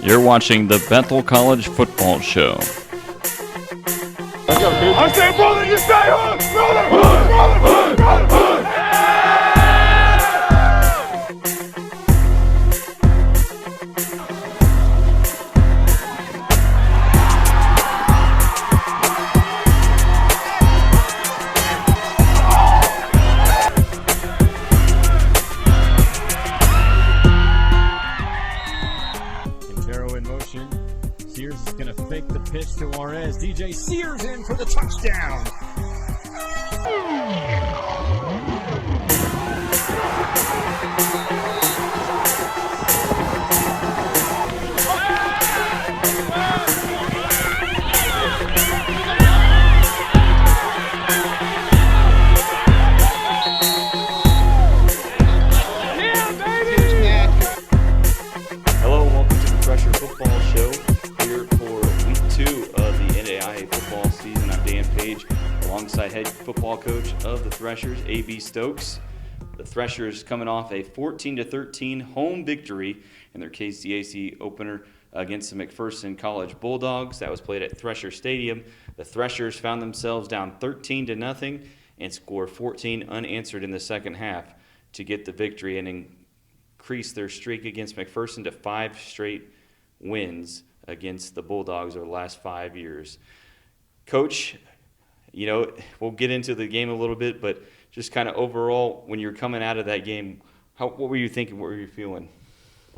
You're watching the Bethel College Football Show. I say, brother, you stay hood! Brother, hood, brother, hood, brother, hood! Sears is going to fake the pitch to Juarez. DJ Sears in for the touchdown. Hello, welcome to the Thresher Football Show. Page, alongside head football coach of the Threshers, A.B. Stokes. The Threshers coming off a 14-13 home victory in their KCAC opener against the McPherson College Bulldogs. That was played at Thresher Stadium. The Threshers found themselves down 13-0 and scored 14 unanswered in the second half to get the victory and increase their streak against McPherson to 5 straight wins against the Bulldogs over the last 5 years. Coach, we'll get into the game a little bit, but just kind of overall, when you're coming out of that game, what were you thinking? What were you feeling?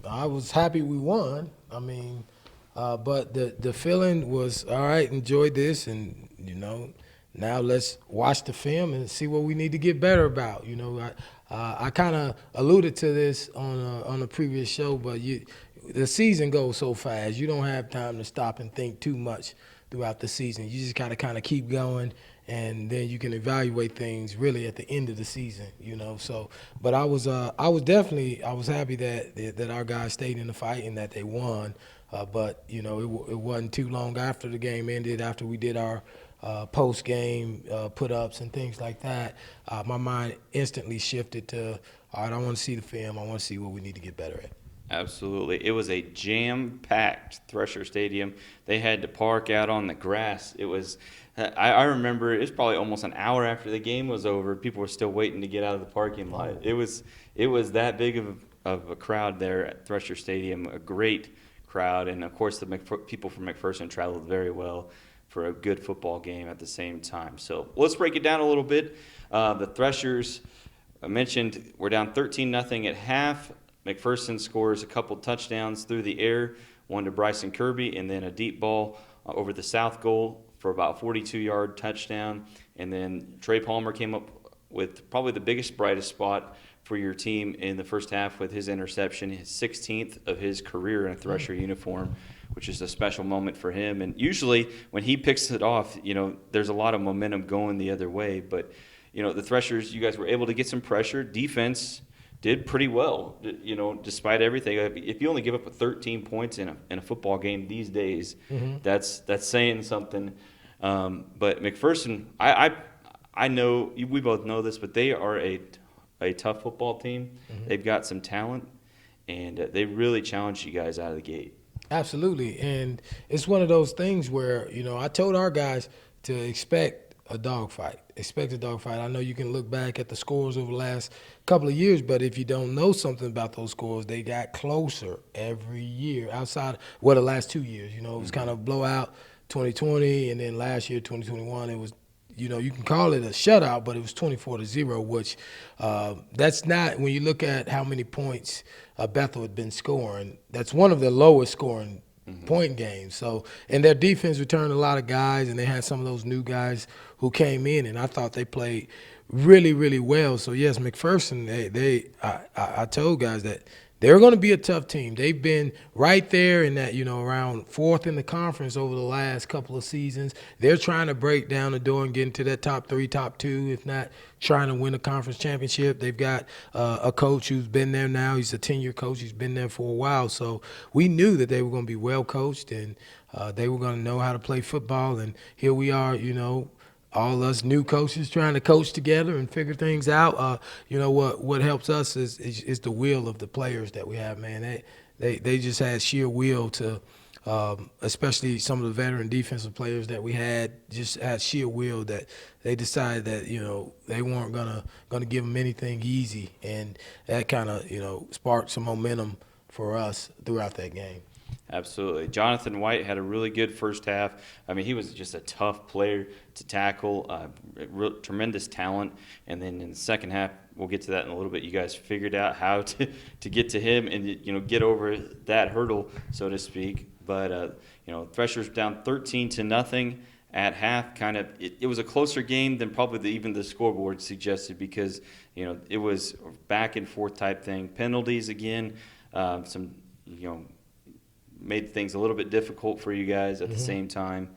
I was happy we won. But the feeling was, all right, enjoyed this, and, now let's watch the film and see what we need to get better about. I kind of alluded to this on a previous show, but the season goes so fast. You don't have time to stop and think too much throughout the season. You just gotta kind of keep going, and then you can evaluate things really at the end of the season, So, but I was happy that our guys stayed in the fight and that they won. But it wasn't too long after the game ended, after we did our post-game put-ups and things like that, my mind instantly shifted to, all right, I want to see the film. I want to see what we need to get better at. Absolutely. It was a jam-packed Thresher Stadium. They had to park out on the grass. It was, I remember, it was probably almost an hour after the game was over. People were still waiting to get out of the parking lot. It was that big of a crowd there at Thresher Stadium, a great crowd. And, of course, the people from McPherson traveled very well for a good football game at the same time. So let's break it down a little bit. The Threshers, I mentioned, were down 13-0 at half. McPherson scores a couple touchdowns through the air, one to Bryson Kirby, and then a deep ball over the south goal for about 42-yard touchdown. And then Trey Palmer came up with probably the biggest, brightest spot for your team in the first half with his interception, his 16th of his career in a Thresher uniform, which is a special moment for him. And usually when he picks it off, there's a lot of momentum going the other way. But, the Threshers, you guys were able to get some pressure. Defense did pretty well, despite everything. If you only give up 13 points in a football game these days, that's saying something. But McPherson, I know we both know this, but they are a tough football team. They've got some talent, and they really challenged you guys out of the gate. Absolutely, and it's one of those things where I told our guys to expect a dogfight. Expect a dogfight. I know you can look back at the scores over the last couple of years, but if you don't know something about those scores, they got closer every year outside, the last 2 years. It was kind of blowout 2020, and then last year, 2021, it was, you can call it a shutout, but it was 24-0, which that's not, when you look at how many points Bethel had been scoring, that's one of the lowest scoring point games. So, and their defense returned a lot of guys, and they had some of those new guys who came in, and I thought they played really, really well. So yes, McPherson, I told guys that they're going to be a tough team. They've been right there in that, around fourth in the conference over the last couple of seasons. They're trying to break down the door and get into that top 3, top 2, if not trying to win a conference championship. They've got a coach who's been there now. He's a 10-year coach. He's been there for a while. So we knew that they were going to be well coached, and they were going to know how to play football. And here we are, all us new coaches trying to coach together and figure things out. What helps us is the will of the players that we have, man. they just had sheer will to, especially some of the veteran defensive players that we had, just had sheer will that they decided that they weren't gonna give them anything easy, and that kind of sparked some momentum for us throughout that game. Absolutely. Jonathan White had a really good first half. I mean, he was just a tough player to tackle, tremendous talent. And then in the second half, we'll get to that in a little bit, you guys figured out how to get to him and, get over that hurdle, so to speak. But, Thresher's down 13-0 at half. It was a closer game than probably even the scoreboard suggested because, it was back and forth type thing. Penalties again, made things a little bit difficult for you guys at the same time.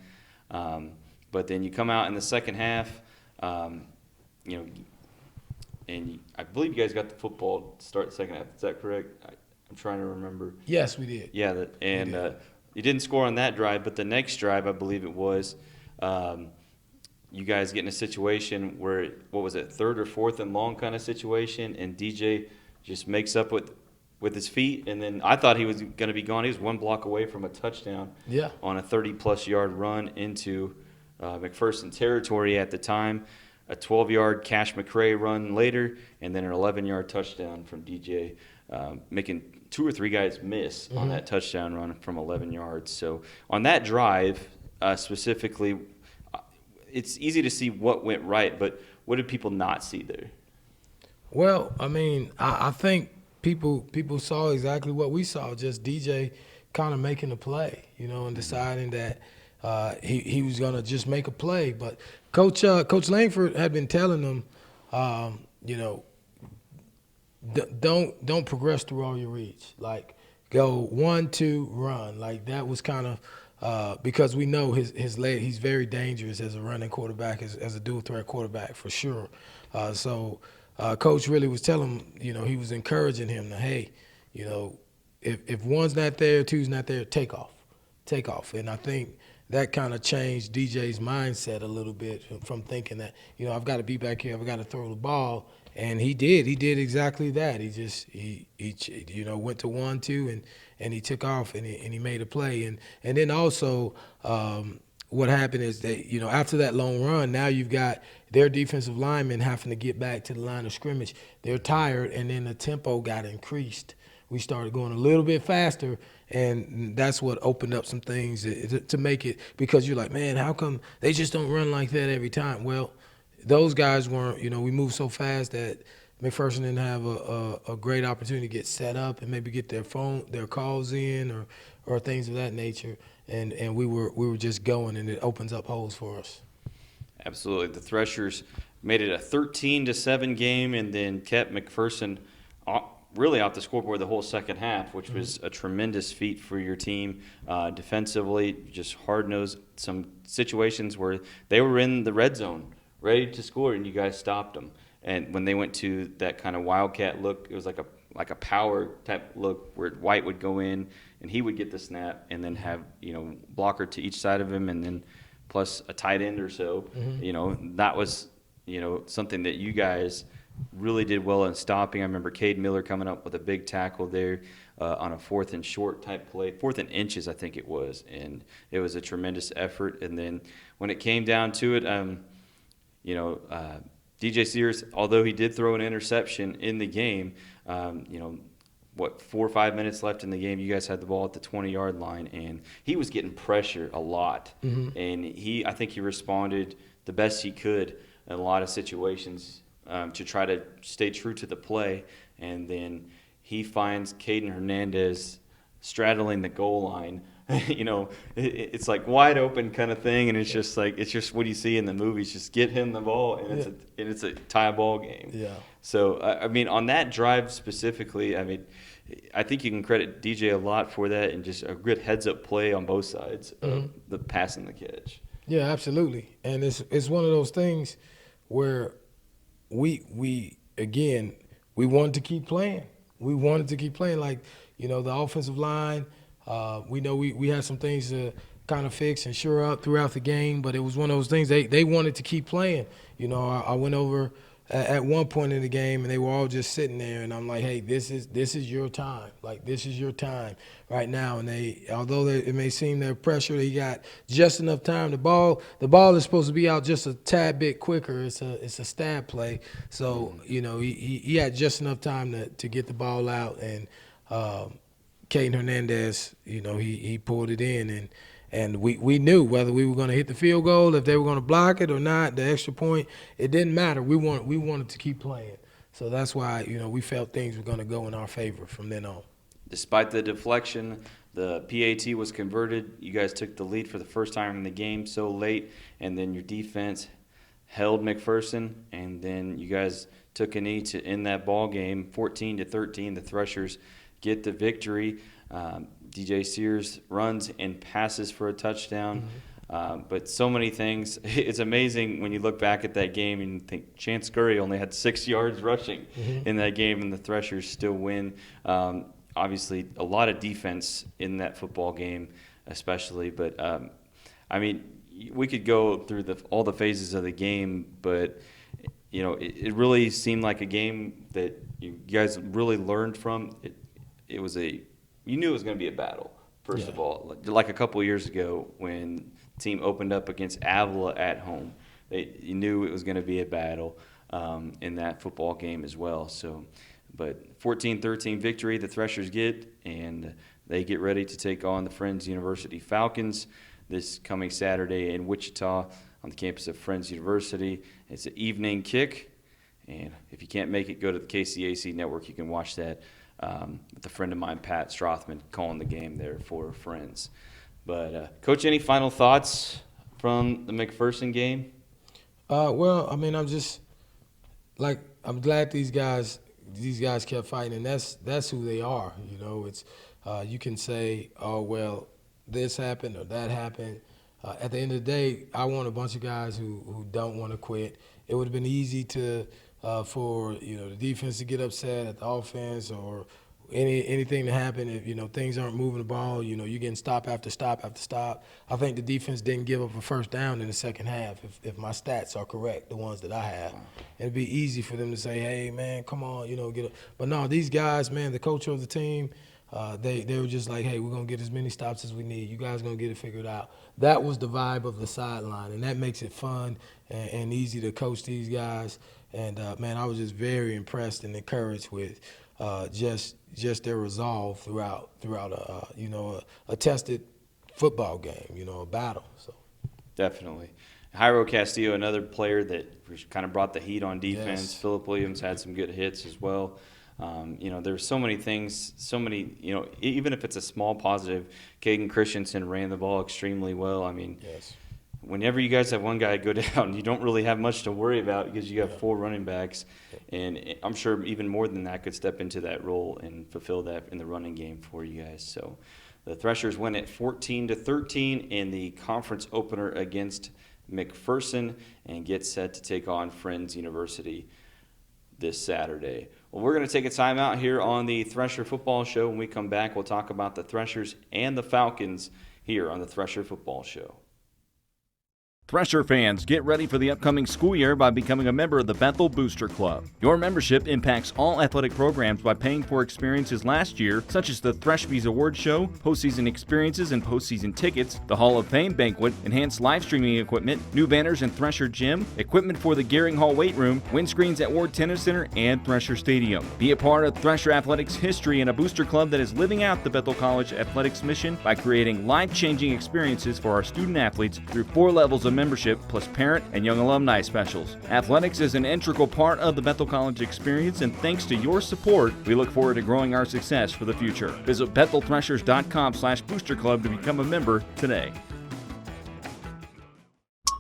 But then you come out in the second half, and I believe you guys got the football to start the second half. Is that correct? I'm trying to remember. Yes, we did. Yeah, you didn't score on that drive, but the next drive, I believe it was, you guys get in a situation where, what was it, third or fourth and long kind of situation, and DJ just makes up with his feet, and then I thought he was going to be gone. He was one block away from a touchdown on a 30-plus yard run into McPherson territory at the time, a 12-yard Cash McRae run later, and then an 11-yard touchdown from DJ, making 2 or 3 guys miss on that touchdown run from 11 yards. So on that drive specifically, it's easy to see what went right, but what did people not see there? Well, I mean, I think people saw exactly what we saw, just DJ kind of making a play, and deciding that he was going to just make a play. But Coach Langford had been telling them, don't progress through all your reads. Like, go 1, 2, run. Like, that was kind of because we know his leg, he's very dangerous as a running quarterback, as a dual threat quarterback for sure. So Coach really was telling him, he was encouraging him to, hey, if one's not there, two's not there, take off. And I think that kind of changed DJ's mindset a little bit from thinking that, I've got to be back here, I've got to throw the ball. And he did exactly that. He went to 1, 2, and he took off and he made a play. And then also what happened is that, after that long run, now you've got their defensive linemen having to get back to the line of scrimmage. They're tired, and then the tempo got increased. We started going a little bit faster, and that's what opened up some things to make it, because you're like, man, how come they just don't run like that every time? Well, those guys weren't, we moved so fast that McPherson didn't have a great opportunity to get set up and maybe get their calls in or things of that nature. And we were just going, and it opens up holes for us. Absolutely. The Threshers made it a 13-7 game and then kept McPherson really off the scoreboard the whole second half, which was a tremendous feat for your team defensively. Just hard-nosed, some situations where they were in the red zone ready to score, and you guys stopped them. And when they went to that kind of wildcat look, it was like a power type look where White would go in and he would get the snap and then have blocker to each side of him, and then plus a tight end or so. That was something that you guys really did well in stopping. I remember Cade Miller coming up with a big tackle there on a 4th and short type play, 4th and inches I think it was, and it was a tremendous effort. And then when it came down to it, DJ Sears, although he did throw an interception in the game, 4 or 5 minutes left in the game, you guys had the ball at the 20-yard line, and he was getting pressure a lot. And I think he responded the best he could in a lot of situations to try to stay true to the play. And then he finds Caden Hernandez straddling the goal line. It's like wide open kind of thing, and it's just what you see in the movies. Just get him the ball, and it's a tie ball game. Yeah. So I mean, on that drive specifically, I think you can credit DJ a lot for that, and just a good heads up play on both sides of the pass and the catch. Yeah, absolutely. And it's one of those things where we wanted to keep playing. We wanted to keep playing, like the offensive line. We know we had some things to kind of fix and shore up throughout the game, but it was one of those things they wanted to keep playing. I went over at one point in the game, and they were all just sitting there, and I'm like, hey, this is your time. Like, this is your time right now. And although it may seem they're pressure, they got just enough time. The ball is supposed to be out just a tad bit quicker. It's a stab play. So, he had just enough time to get the ball out, and Caden Hernandez, he pulled it in, and we knew whether we were going to hit the field goal, if they were going to block it or not, the extra point, it didn't matter. We wanted to keep playing. So that's why, we felt things were going to go in our favor from then on. Despite the deflection, the PAT was converted. You guys took the lead for the first time in the game so late, and then your defense held McPherson, and then you guys took a knee to end that ball game, 14-13. The Threshers get the victory. DJ Sears runs and passes for a touchdown. But so many things. It's amazing when you look back at that game and think Chance Curry only had 6 yards rushing in that game, and the Threshers still win. Obviously, a lot of defense in that football game especially. But, we could go through all the phases of the game, but, it really seemed like a game that you guys really learned from. You knew it was going to be a battle, first of all. Like a couple of years ago when the team opened up against Avila at home, you knew it was going to be a battle in that football game as well. So, but 14-13 victory the Threshers get, and they get ready to take on the Friends University Falcons this coming Saturday in Wichita on the campus of Friends University. It's an evening kick, and if you can't make it, go to the KCAC network. You can watch that. With a friend of mine, Pat Strothman, calling the game there for Friends. But, Coach, any final thoughts from the McPherson game? I'm just I'm glad these guys kept fighting, and that's who they are. It's you can say, oh well, this happened or that happened. At the end of the day, I want a bunch of guys who don't want to quit. It would have been easy for the defense to get upset at the offense, or anything to happen if things aren't moving the ball. You're getting stop after stop after stop. I think the defense didn't give up a first down in the second half, if my stats are correct, the ones that I have. It'd be easy for them to say, hey man, come on, get up. But no, these guys, man, the coach of the team, they were just like, hey, we're gonna get as many stops as we need. You guys gonna get it figured out. That was the vibe of the sideline, and that makes it fun and easy to coach these guys. And man, I was just very impressed and encouraged with just their resolve throughout a tested football game, a battle. So definitely, Jairo Castillo, another player that kind of brought the heat on defense. Yes. Philip Williams had some good hits as well. There's so many things, even if it's a small positive, Caden Christensen ran the ball extremely well. Yes. Whenever you guys have one guy go down, you don't really have much to worry about because you have 4 running backs, and I'm sure even more than that could step into that role and fulfill that in the running game for you guys. So the Threshers win at 14-13 in the conference opener against McPherson and get set to take on Friends University this Saturday. Well, we're going to take a timeout here on the Thresher Football Show. When we come back, we'll talk about the Threshers and the Falcons here on the Thresher Football Show. Thresher fans, get ready for the upcoming school year by becoming a member of the Bethel Booster Club. Your membership impacts all athletic programs by paying for experiences last year, such as the Threshbees Award Show, postseason experiences and postseason tickets, the Hall of Fame banquet, enhanced live streaming equipment, new banners in Thresher Gym, equipment for the Gearing Hall weight room, windscreens at Ward Tennis Center, and Thresher Stadium. Be a part of Thresher Athletics history and a booster club that is living out the Bethel College athletics mission by creating life-changing experiences for our student athletes through 4 levels of membership plus parent and young alumni specials. Athletics is an integral part of the Bethel College experience, and thanks to your support, we look forward to growing our success for the future. Visit BethelThreshers.com/Booster Club to become a member today.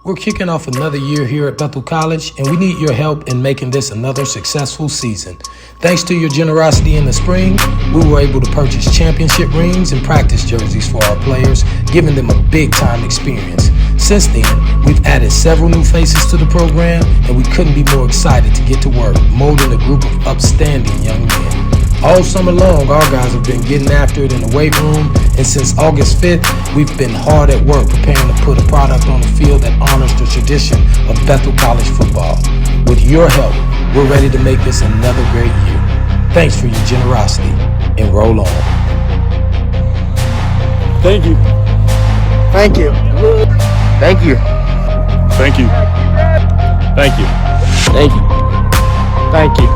We're kicking off another year here at Bethel College, and we need your help in making this another successful season. Thanks to your generosity in the spring, we were able to purchase championship rings and practice jerseys for our players, giving them a big-time experience. Since then, we've added several new faces to the program, and we couldn't be more excited to get to work molding a group of upstanding young men. All summer long, our guys have been getting after it in the weight room, and since August 5th, we've been hard at work preparing to put a product on the field that honors the tradition of Bethel College football. With your help, we're ready to make this another great year. Thanks for your generosity, and roll on. Thank you. Thank you. Thank you. Thank you. Thank you. Thank you. Thank you.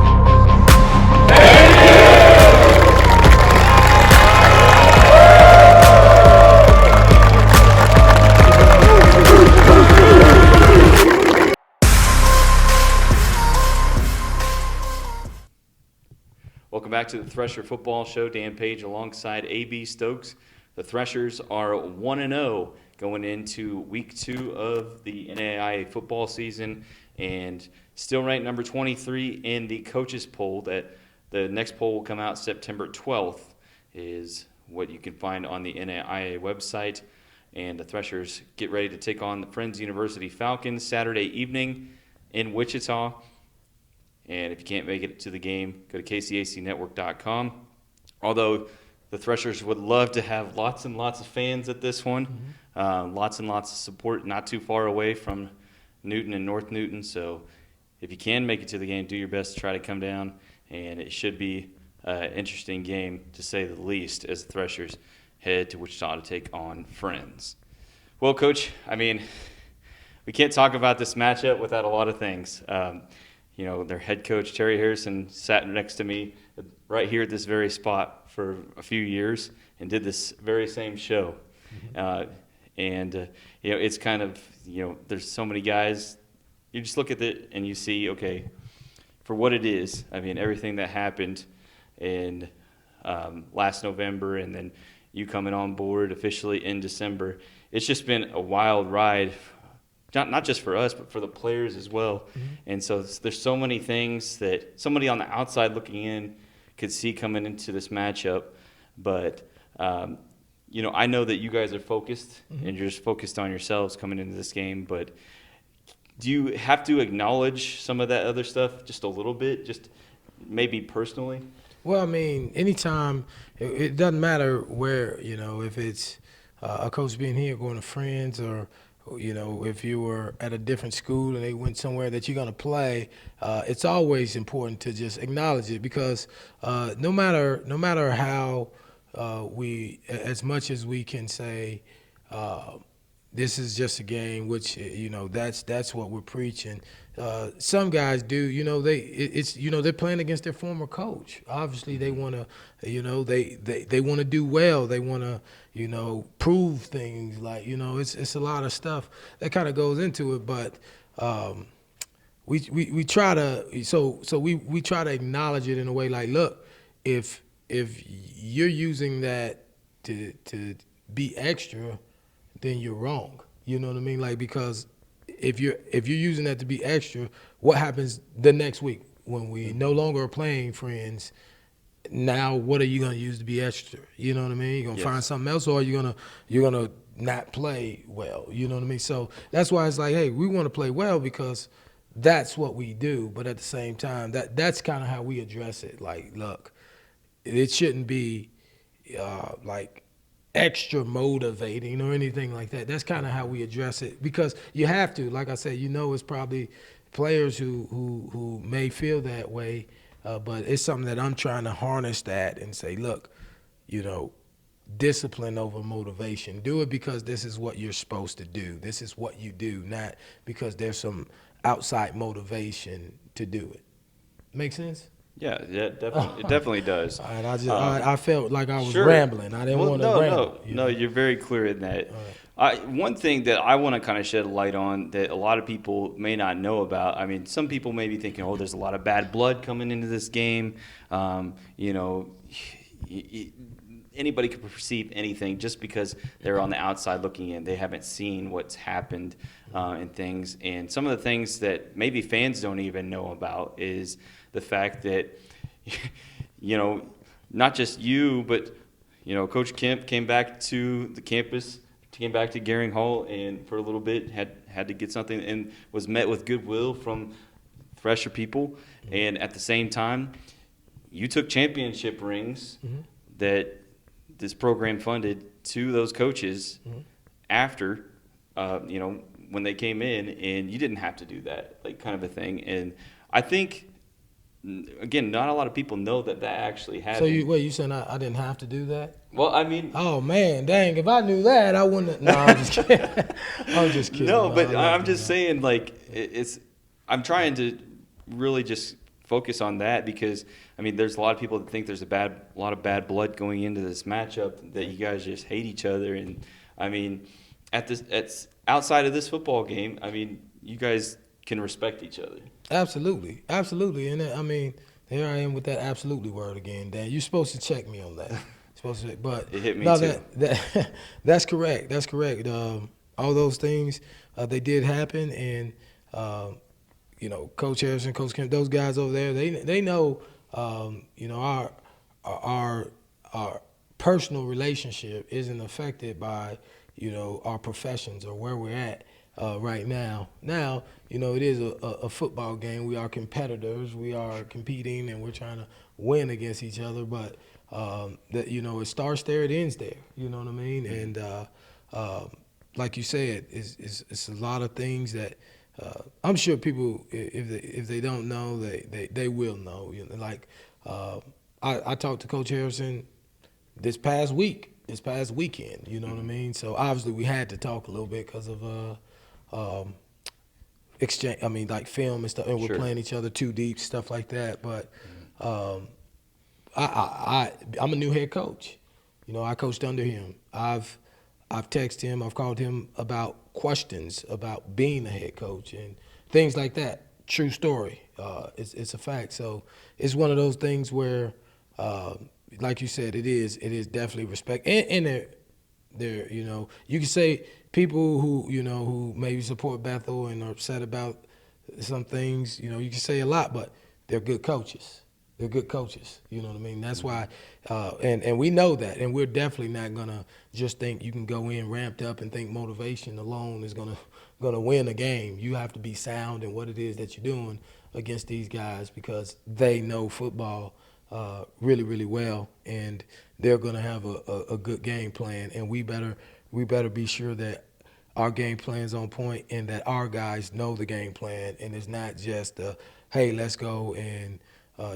Welcome back to the Thresher Football Show. Dan Page alongside A.B. Stokes. The Threshers are 1-0 going into week 2 of the NAIA football season and still ranked number 23 in the coaches poll. That the next poll will come out September 12th is what you can find on the NAIA website. And the Threshers get ready to take on the Friends University Falcons Saturday evening in Wichita. And if you can't make it to the game, go to kcacnetwork.com. Although the Threshers would love to have lots and lots of fans at this one, lots and lots of support, not too far away from Newton and North Newton. So if you can make it to the game, do your best to try to come down. And it should be an interesting game, to say the least, as the Threshers head to Wichita to take on Friends. Well, Coach, I mean, we can't talk about this matchup without a lot of things. Their head coach, Terry Harrison, sat next to me right here at this very spot for a few years and did this very same show. It's kind of, there's so many guys. You just look at it and you see, okay, for what it is, I mean, everything that happened in last November and then you coming on board officially in December, it's just been a wild ride. Not just for us, but for the players as well. And so there's so many things that somebody on the outside looking in could see coming into this matchup. But, I know that you guys are focused and you're just focused on yourselves coming into this game. But do you have to acknowledge some of that other stuff just a little bit, just maybe personally? Well, I mean, anytime, it doesn't matter where, if it's a coach being here, going to Friends, or if you were at a different school and they went somewhere that you're going to play, it's always important to just acknowledge it, because no matter how as much as we can say, this is just a game, which that's what we're preaching. Some guys do, they're playing against their former coach. Obviously, they want to, they want to do well. They want to, prove things. Like, it's a lot of stuff that kind of goes into it. But we try to we try to acknowledge it in a way like, look, if you're using that to be extra, then you're wrong. You know what I mean? Like, because if you're using that to be extra, what happens the next week when we no longer are playing Friends? Now, what are you gonna use to be extra? You know what I mean? You're gonna find something else, or you're gonna not play well. You know what I mean? So that's why it's like, hey, we want to play well because that's what we do. But at the same time, that's kind of how we address it. Like, look, it shouldn't be like extra motivating or anything like that. That's kind of how we address it, because you have to. Like I said, it's probably players who may feel that way, but it's something that I'm trying to harness that and say, look, discipline over motivation. Do it because this is what you're supposed to do. This is what you do, not because there's some outside motivation to do it. Make sense? Yeah, definitely, it definitely does. All right, I felt like I was rambling. I didn't want to ramble. No, you're very clear in that. One thing that I want to kind of shed a light on that a lot of people may not know about. I mean, some people may be thinking, "Oh, there's a lot of bad blood coming into this game." Anybody could perceive anything just because they're on the outside looking in. They haven't seen what's happened and things. And some of the things that maybe fans don't even know about is the fact that, not just you, but, Coach Kemp came back to the campus, came back to Gehring Hall, and for a little bit had to get something and was met with goodwill from Thresher people. And at the same time, you took championship rings that this program funded to those coaches after, when they came in, and you didn't have to do that, like kind of a thing. And I think, again, not a lot of people know that actually happened. So you saying I didn't have to do that? Well, I mean, Oh man, dang! If I knew that, I wouldn't. No, I'm just kidding. I'm just kidding. no, man. but I love I'm you, just man. saying, like, I'm trying to really just focus on that, because I mean, there's a lot of people that think there's a lot of bad blood going into this matchup, that you guys just hate each other. And I mean, at outside of this football game, I mean, you guys can respect each other. Absolutely, and I mean, here I am with that absolutely word again, Dan. You're supposed to check me on that. But It hit me no, too. that's correct. That's correct. All those things they did happen, and Coach Harrison, Coach Kemp, those guys over there, they know, our personal relationship isn't affected by, our professions or where we're at right now. Now, it is a football game. We are competitors. We are competing, and we're trying to win against each other. But it starts there, it ends there. You know what I mean? And like you said, it's a lot of things that I'm sure people, if they don't know, they will know. Like I talked to Coach Harrison this past weekend. You know what I mean? So obviously we had to talk a little bit because of exchange. I mean, like film and stuff, and we're Sure. playing each other too deep, stuff like that. But I'm a new head coach. I coached under him. I've texted him. I've called him about questions about being a head coach and things like that. True story. It's a fact. So it's one of those things where, like you said, it is definitely respect. And they're you can say people who maybe support Bethel and are upset about some things. You can say a lot, but they're good coaches. They're good coaches. You know what I mean? That's why, and we know that, and we're definitely not gonna just think you can go in ramped up and think motivation alone is gonna win a game. You have to be sound in what it is that you're doing against these guys, because they know football really, really well, and they're gonna have a good game plan, and we better be sure that our game plan's on point and that our guys know the game plan, and it's not just hey, let's go and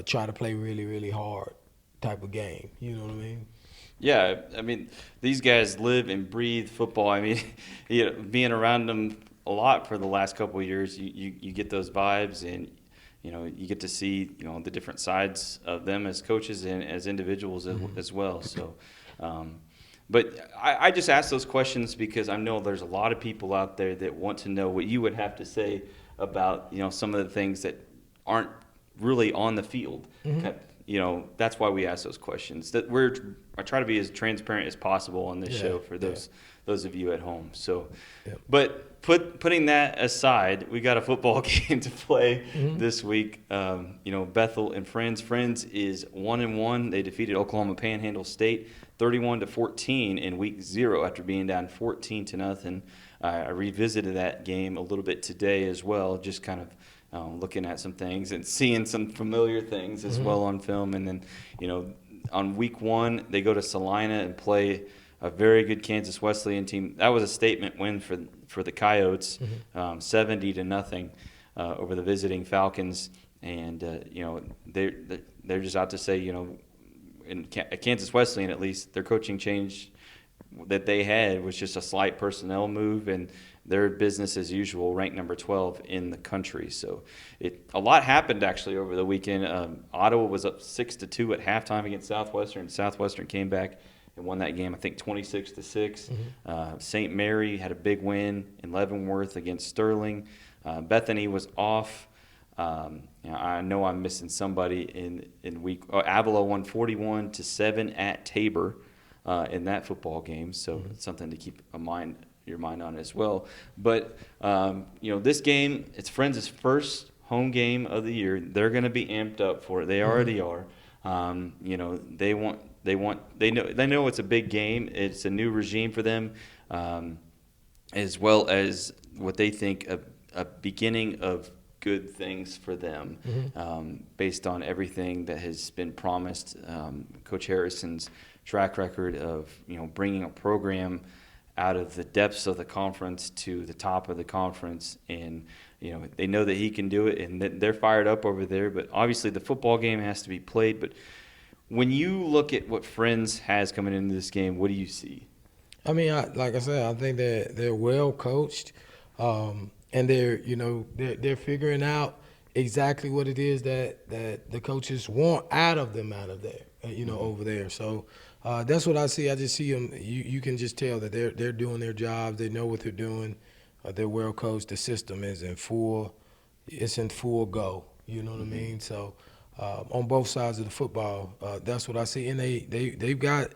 try to play really, really hard type of game. You know what I mean? Yeah, I mean, these guys live and breathe football. I mean, being around them a lot for the last couple of years, you get those vibes, and you get to see the different sides of them as coaches and as individuals as well. So, but I just ask those questions because I know there's a lot of people out there that want to know what you would have to say about some of the things that aren't really on the field. That's why we ask those questions. I try to be as transparent as possible on this show for those of you at home. So, but putting that aside, we got a football game to play this week. Bethel and Friends. Friends is 1-1. They defeated Oklahoma Panhandle State 31-14 in week 0 after being down 14-0. I revisited that game a little bit today as well, just kind of looking at some things and seeing some familiar things as well on film. And then, on week 1, they go to Salina and play a very good Kansas Wesleyan team. That was a statement win for the Coyotes, 70-0 over the visiting Falcons. And, they're just out to say, at Kansas Wesleyan at least, their coaching change that they had was just a slight personnel move, and they're business as usual, ranked number 12 in the country. So a lot happened actually over the weekend. Ottawa was up 6-2 at halftime against Southwestern. Southwestern came back and won that game, I think 26-6. St. Mary had a big win in Leavenworth against Sterling. Bethany was off. I know I'm missing somebody in week. Avila won 41-7 at Tabor in that football game. So it's something to keep your mind on as well. But this game, it's Friends' first home game of the year. They're going to be amped up for it. They already are. They know it's a big game. It's a new regime for them, as well as what they think a beginning of good things for them, based on everything that has been promised. Coach Harrison's track record of bringing a program out of the depths of the conference to the top of the conference, and they know that he can do it, and they're fired up over there. But obviously the football game has to be played. But when you look at what Friends has coming into this game, what do you see? I mean, like I said, I think they're well coached, and they're figuring out exactly what it is that the coaches want out of there, over there. So that's what I see. I just see them. You can just tell that they're doing their jobs. They know what they're doing. They're well coached. The system is in full go. You know what I mean? So. On both sides of the football, that's what I see, and they've got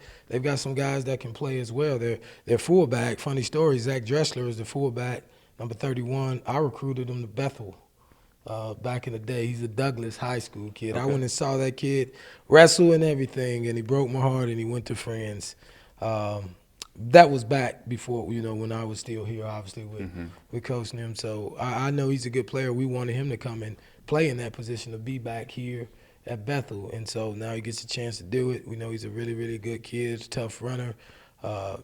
some guys that can play as well. Their fullback, funny story, Zach Dressler is the fullback, number 31. I recruited him to Bethel back in the day. He's a Douglas High School kid. Okay. I went and saw that kid wrestle and everything, and he broke my heart, and he went to Friends. That was back before, when I was still here, obviously, with coaching him. So I know he's a good player. We wanted him to come and play in that position, to be back here at Bethel. And so now he gets a chance to do it. We know he's a really, really good kid, tough runner.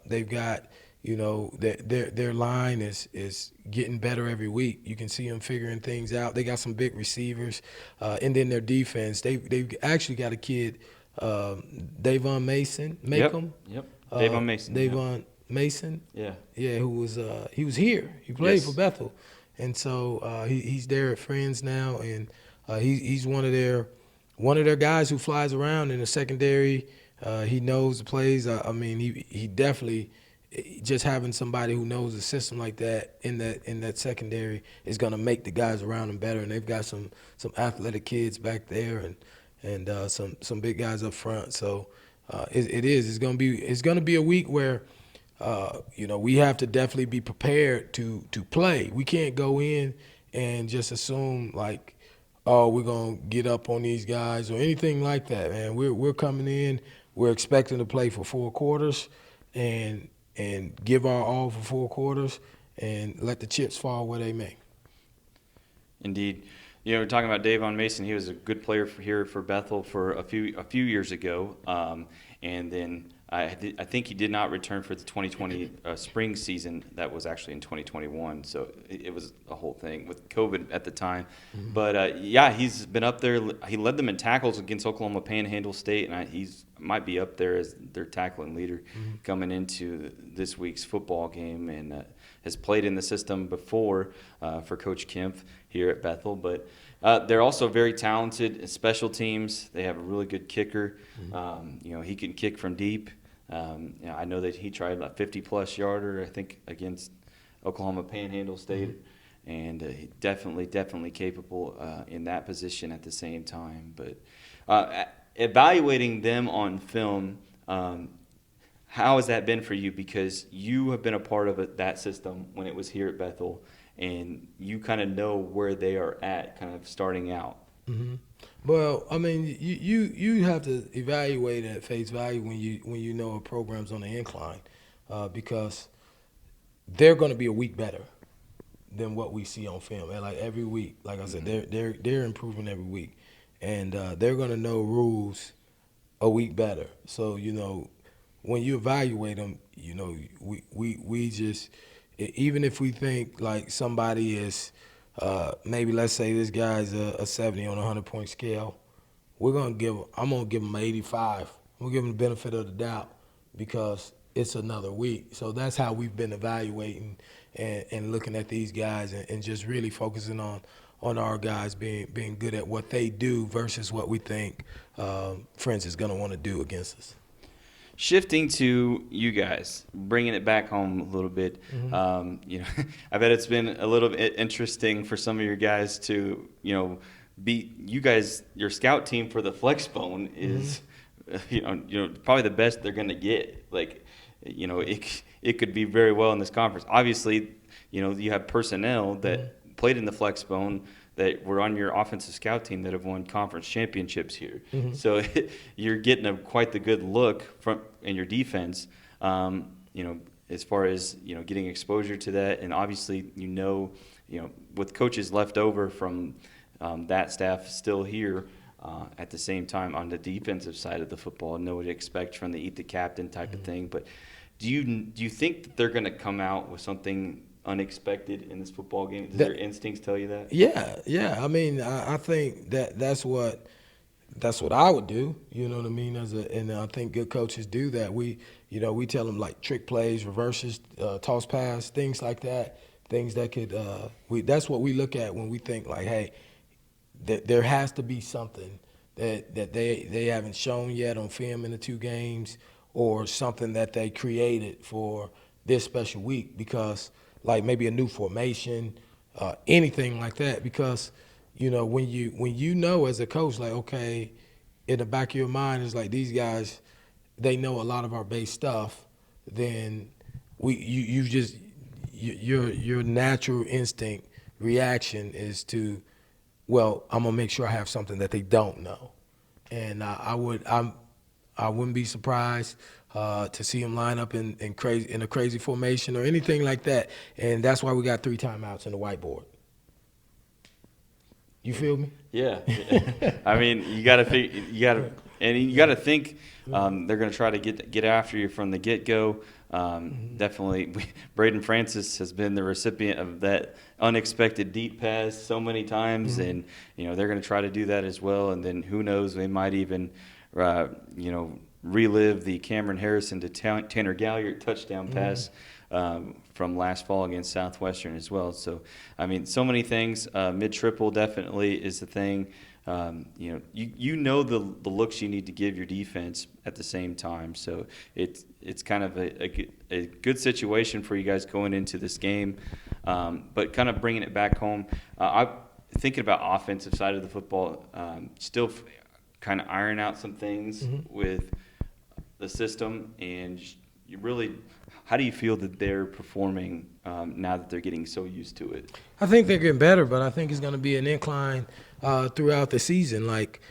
They've got, their line is getting better every week. You can see them figuring things out. They got some big receivers. And then their defense, they've actually got a kid, Davon Mason, Yep. Davon Mason. Davon Mason. Yeah. Yeah, he was here. He played for Bethel. And so he's there at Friends now, and he's one of their guys who flies around in the secondary. He knows the plays. I mean, he definitely, just having somebody who knows the system like that in that secondary is going to make the guys around him better. And they've got some athletic kids back there, and some big guys up front. So it's going to be a week where. We have to definitely be prepared to play. We can't go in and just assume like, oh, we're gonna get up on these guys or anything like that, man. We're coming in. We're expecting to play for 4 quarters and give our all for 4 quarters and let the chips fall where they may. Indeed. We're talking about Davon Mason. He was a good player here for Bethel for a few years ago, and then I think he did not return for the 2020 spring season. That was actually in 2021, so it was a whole thing with COVID at the time. Mm-hmm. But, he's been up there. He led them in tackles against Oklahoma Panhandle State, and he's might be up there as their tackling leader coming into this week's football game, and has played in the system before for Coach Kemp here at Bethel. But they're also very talented in special teams. They have a really good kicker. He can kick from deep. I know that he tried a 50-plus yarder, I think, against Oklahoma Panhandle State, and he definitely capable in that position at the same time. But evaluating them on film, how has that been for you? Because you have been a part of that system when it was here at Bethel, and you kind of know where they are at, kind of starting out. Mm-hmm. Well, I mean, you have to evaluate at face value when you know a program's on the incline, because they're going to be a week better than what we see on film. And like every week, like I said, they're improving every week, and they're going to know rules a week better. So when you evaluate them, we just, even if we think like somebody is. Maybe let's say this guy's a 70 on a 100-point scale. I'm gonna give him an 85. I'm gonna give him the benefit of the doubt because it's another week. So that's how we've been evaluating and looking at these guys and just really focusing on our guys being good at what they do versus what we think Friends is gonna want to do against us. Shifting to you guys, bringing it back home a little bit, I bet it's been a little bit interesting for some of your guys to, be you guys. Your scout team for the Flexbone is, probably the best they're going to get. Like, it could be very well in this conference. Obviously, you have personnel that played in the Flexbone that were on your offensive scout team that have won conference championships here. Mm-hmm. So you're getting quite the good look in your defense, as far as, getting exposure to that. And obviously, with coaches left over from that staff still here at the same time on the defensive side of the football, know what to expect from the eat the captain type of thing. But Do you think that they're going to come out with something unexpected in this football game? Does their instincts tell you that? Yeah. I mean, I think that's what I would do. You know what I mean? And I think good coaches do that. We tell them like trick plays, reverses, toss pass, things like that. Things that could that's what we look at when we think like, hey, there has to be something that they haven't shown yet on film in the 2 games, or something that they created for this special week, because like maybe a new formation, anything like that. Because when you know as a coach, like, okay, in the back of your mind is like, these guys, they know a lot of our base stuff, then your natural instinct reaction is to, well, I'm gonna make sure I have something that they don't know. And I wouldn't be surprised to see him line up in a crazy formation or anything like that. And that's why we got 3 timeouts in the whiteboard. You feel me? Yeah. I mean, you got to think they're going to try to get after you from the get-go. Definitely, Braden Francis has been the recipient of that unexpected deep pass so many times, and they're going to try to do that as well. And then who knows, they might even relive the Cameron Harrison to Tanner Galliard touchdown pass from last fall against Southwestern as well. So, I mean, so many things. Mid-triple definitely is the thing. You know the looks you need to give your defense at the same time. So it's kind of a good situation for you guys going into this game. But kind of bringing it back home, I'm thinking about offensive side of the football, still kind of iron out some things with the system, and you really, how do you feel that they're performing now that they're getting so used to it? I think they're getting better, but I think it's going to be an incline throughout the season. Like,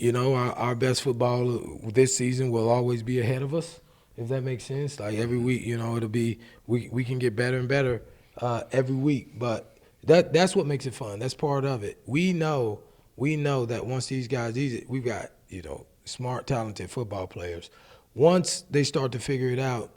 our best football this season will always be ahead of us, if that makes sense. Like every week, it'll be we can get better and better every week. But that's what makes it fun. That's part of it. We know that once these guys, we've got smart, talented football players. Once they start to figure it out,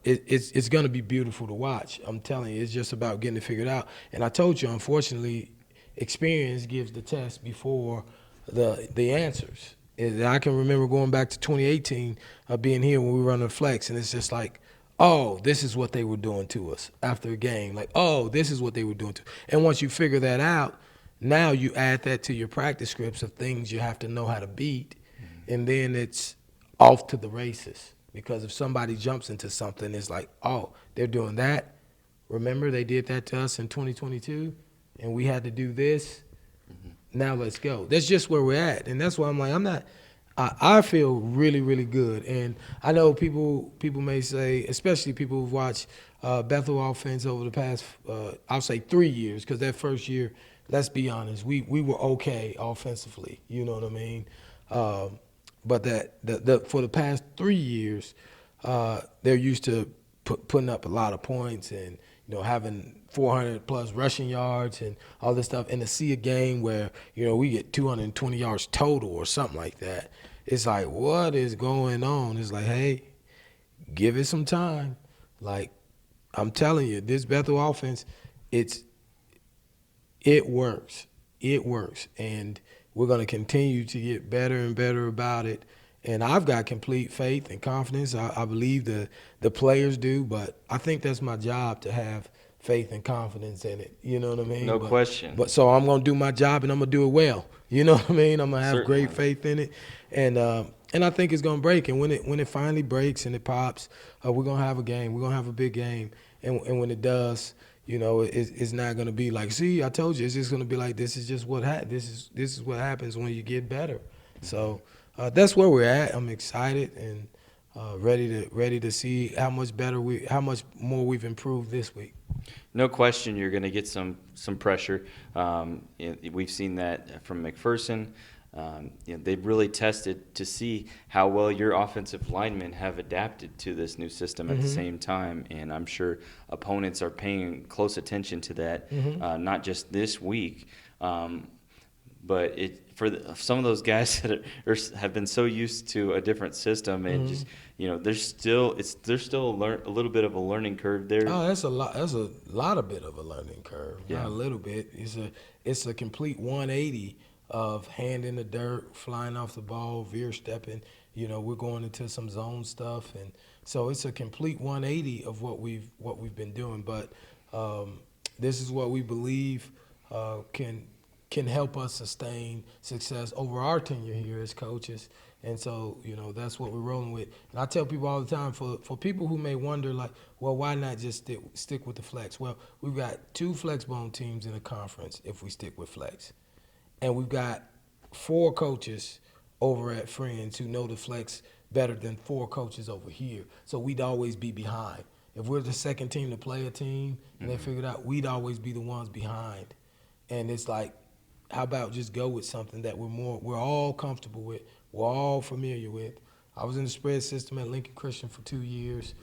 it's going to be beautiful to watch. I'm telling you, it's just about getting it figured out. And I told you, unfortunately, experience gives the test before the answers. And I can remember going back to 2018, being here when we were running flex, and it's just like, oh, this is what they were doing to us after a game. Like, oh, this is what they were doing to us. And once you figure that out, now you add that to your practice scripts of things you have to know how to beat, and then it's off to the races. Because if somebody jumps into something, it's like, oh, they're doing that. Remember, they did that to us in 2022, and we had to do this. Now let's go. That's just where we're at, and that's why I'm like, I feel really, really good. And I know people may say, especially people who've watched Bethel offense over the past, I'll say 3 years, because that first year, let's be honest, we were okay offensively. You know what I mean? But for the past 3 years, they're used to putting up a lot of points and having 400-plus rushing yards and all this stuff. And to see a game where we get 220 yards total or something like that, it's like, what is going on? It's like, hey, give it some time. Like, I'm telling you, this Bethel offense, it works. It works, and we're going to continue to get better and better about it. And I've got complete faith and confidence. I believe the players do, but I think that's my job to have faith and confidence in it. You know what I mean? No question. But so I'm going to do my job, and I'm going to do it well. You know what I mean? I'm going to have Certainly. great faith in it. And I think it's going to break. And when it finally breaks and it pops, we're going to have a game. We're going to have a big game. And when it does, it's not going to be like, see, I told you. It's just going to be like, this is just what this is what happens when you get better. So that's where we're at. I'm excited and ready to see how much more we've improved this week. No question, you're going to get some pressure. We've seen that from McPherson. They've really tested to see how well your offensive linemen have adapted to this new system at the same time, and I'm sure opponents are paying close attention to that, not just this week, but some of those guys that have been so used to a different system and just there's still a little bit of a learning curve there. Oh, that's a lot. That's a lot of bit of a learning curve. Yeah. Not a little bit. It's a complete 180 of hand in the dirt, flying off the ball, veer stepping. We're going into some zone stuff, and so it's a complete 180 of what we've been doing. But this is what we believe can help us sustain success over our tenure here as coaches. And so, that's what we're rolling with. And I tell people all the time, for people who may wonder, like, well, why not just stick with the flex? Well, we've got 2 flex bone teams in a conference if we stick with flex. And we've got 4 coaches over at Friends who know the flex better than 4 coaches over here. So we'd always be behind. If we're the second team to play a team and they figured out, we'd always be the ones behind. And it's like, how about just go with something that we're all comfortable with, we're all familiar with. I was in the spread system at Lincoln Christian for 2 years.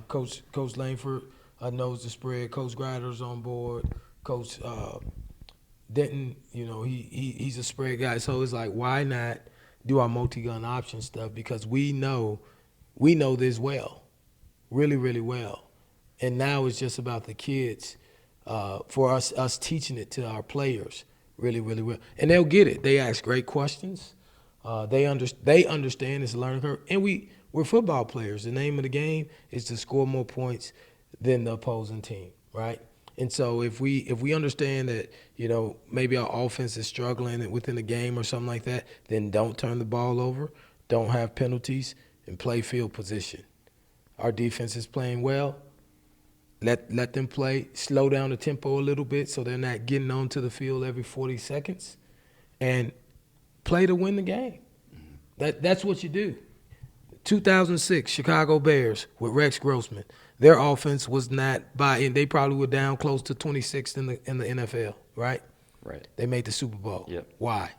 Coach Langford knows the spread. Coach Grider's on board. Coach Denton, he's a spread guy. So it's like, why not do our multi-gun option stuff? Because we know this well, really, really well. And now it's just about the kids, for us teaching it to our players really, really well. And they'll get it. They ask great questions. They understand it's a learning curve. And we're football players. The name of the game is to score more points than the opposing team, right? And so if we understand that, maybe our offense is struggling within the game or something like that, then don't turn the ball over, don't have penalties, and play field position. Our defense is playing well. Let them play. Slow down the tempo a little bit so they're not getting onto the field every 40 seconds. And play to win the game. That's what you do. 2006 Chicago Bears with Rex Grossman. Their offense was not and they probably were down close to 26th in the NFL, right? Right. They made the Super Bowl. Yep. Why?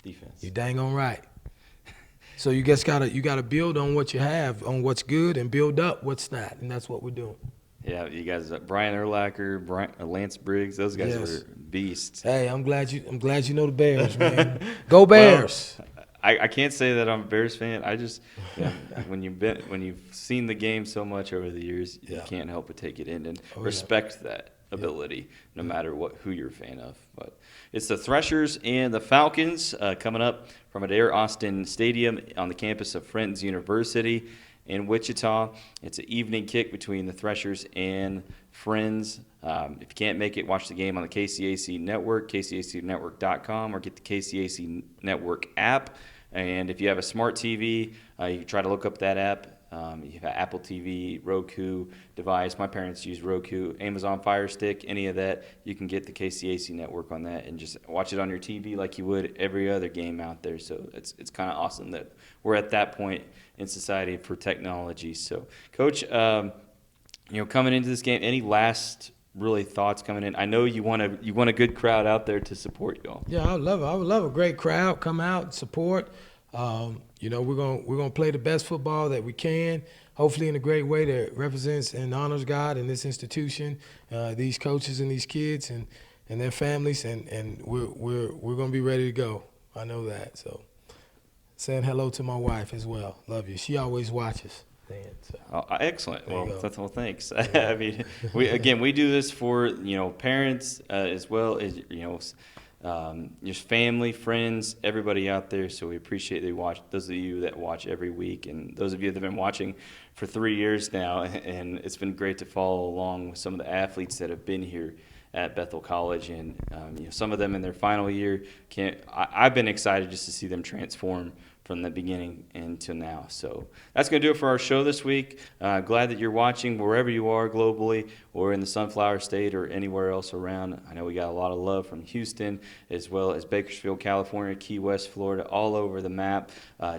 Defense. You dang on right. So you just gotta build on what you have, on what's good, and build up what's not, and that's what we're doing. Yeah, you guys, Brian Urlacher, Lance Briggs, those guys Yes. were beasts. Hey, I'm glad you know the Bears, man. Go Bears! Well, I can't say that I'm a Bears fan. I just when you've seen the game so much over the years, you can't help but take it in and respect that ability, no matter who you're a fan of. But it's the Threshers and the Falcons coming up from Adair Austin Stadium on the campus of Friends University in Wichita. It's an evening kick between the Threshers and Friends. If you can't make it, watch the game on the KCAC Network, kcacnetwork.com, or get the KCAC Network app. And if you have a smart TV, you can try to look up that app. You have Apple TV, Roku device. My parents use Roku, Amazon Fire Stick, any of that. You can get the KCAC Network on that and just watch it on your TV like you would every other game out there. So it's kind of awesome that we're at that point in society for technology. So, Coach, coming into this game, any last really thoughts coming in? I know you want a good crowd out there to support y'all. Yeah, I would love a great crowd. Come out and support. We're gonna play the best football that we can, hopefully in a great way that represents and honors God and this institution, these coaches and these kids and their families, and we're gonna be ready to go. I know that. So, saying hello to my wife as well. Love you. She always watches. So. Excellent. Well, thanks. I mean, we do this for parents as well as your family, friends, everybody out there. So we appreciate those of you that watch every week, and those of you that have been watching for 3 years now. And it's been great to follow along with some of the athletes that have been here at Bethel College, and some of them in their final year. I've been excited just to see them transform from the beginning until now. So that's going to do it for our show this week. Glad that you're watching wherever you are globally or in the Sunflower State or anywhere else around. I know we got a lot of love from Houston as well as Bakersfield, California, Key West, Florida, all over the map.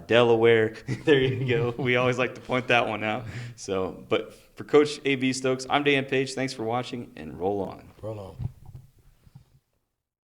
Delaware, there you go. We always like to point that one out. So, but for Coach A.B. Stokes, I'm Dan Page. Thanks for watching, and roll on. Roll on.